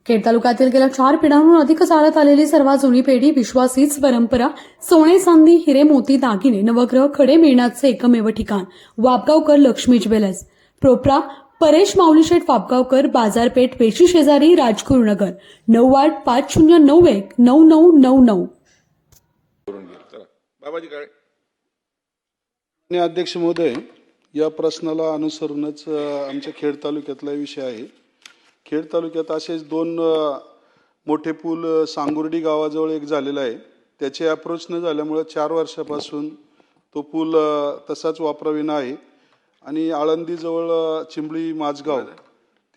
खेड तालुक्यातील गेल्या 4 पिढ्यांहून अधिक चालत आलेली सर्वात जुनी पेढी विश्वास हीच परंपरा. सोने चांदी हिरे मोती दागिने नवग्रह खडे मिळण्याचे एकमेव ठिकाण वापगावकर लक्ष्मी ज्वेलर्स. प्रोप्रा परेश माऊलीशेठ वापगावकर, बाजारपेठ पेशी शेजारी, राजगुरुनगर. 9850919999. करून घेऊ. चला बाबाजी काय माननीय अध्यक्ष महोदय, या प्रश्नाला अनुसरूनच आमच्या खेड तालुक्यातला विषय आहे. खेड तालुक्यात असेच दोन मोठे पूल सांगुर्डी गावाजवळ एक झालेला आहे. त्याचे अप्रोच न झाल्यामुळे 4 वर्षापासून तो पूल तसाच वापराविना आहे. आणि आळंदीजवळ चिंबळी माझगाव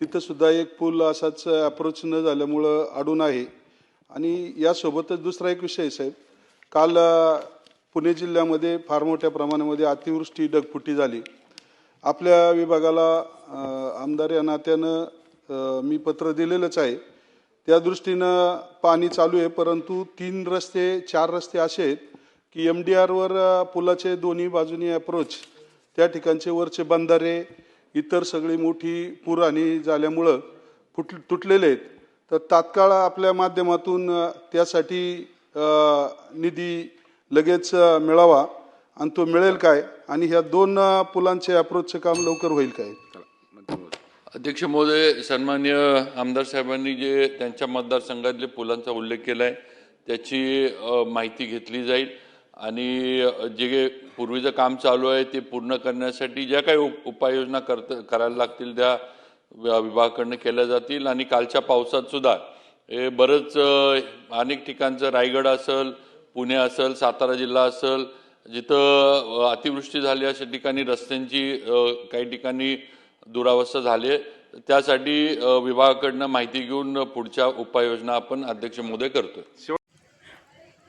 तिथं सुद्धा एक पूल असाच अप्रोच न झाल्यामुळं अडून आहे. आणि यासोबतच दुसरा एक विषय साहेब, काल पुणे जिल्ह्यामध्ये फार मोठ्या प्रमाणामध्ये अतिवृष्टी ढगफुटी झाली. आपल्या विभागाला आमदार या नात्यानं मी पत्र दिलेलंच आहे. त्या दृष्टीनं पाणी चालू आहे, परंतु 4 रस्ते असे आहेत की MDR वर पुलाचे दोन्ही बाजूनी अप्रोच त्या ठिकाणचे वरचे बंधारे इतर सगळी मोठी पुरहानी झाल्यामुळं तुटलेले आहेत. तर तात्काळ आपल्या माध्यमातून त्यासाठी निधी लगेच मिळावा आणि तो मिळेल काय, आणि ह्या 2 पुलांचे अप्रोचचे काम लवकर होईल काय? अध्यक्ष महोदय, सन्माननीय आमदार साहेबांनी जे त्यांच्या मतदारसंघातले पुलांचा उल्लेख केला आहे त्याची माहिती घेतली जाईल आणि जे पूर्वीचं काम चालू आहे ते पूर्ण करण्यासाठी ज्या काही उपाययोजना करायला लागतील त्या विभागाकडून केल्या जातील. आणि कालच्या पावसात सुद्धा हे बरंच अनेक ठिकाणचं रायगड असेल, पुणे असेल, सातारा जिल्हा असेल, जिथं अतिवृष्टी झाली अशा ठिकाणी रस्त्यांची काही ठिकाणी दुरावस्था झाली. त्यासाठी विभागाकडनं माहिती घेऊन पुढच्या उपाययोजना आपण अध्यक्ष महोदय करतोय.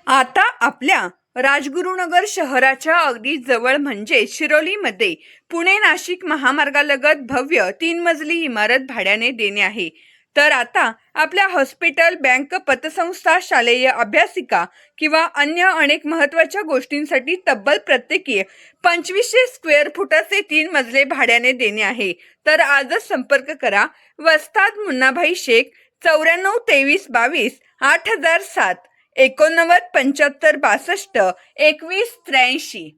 आता आपल्या राजगुरुनगर शहराच्या अगदी जवळ म्हणजे शिरोलीमध्ये पुणे नाशिक महामार्गालगत भव्य 3 मजली इमारत भाड्याने देणे आहे. तर आता आपल्या हॉस्पिटल, बँक, पतसंस्था, शालेय अभ्यासिका किंवा अन्य अनेक महत्त्वाच्या गोष्टींसाठी तब्बल प्रत्येकी 2500 स्क्वेअर फुटाचे 3 मजले भाड्याने देणे आहे. तर आजच संपर्क करा. वस्ताद मुन्नाभाई शेख, 94 23 22 8007, 89 75 62 21 83.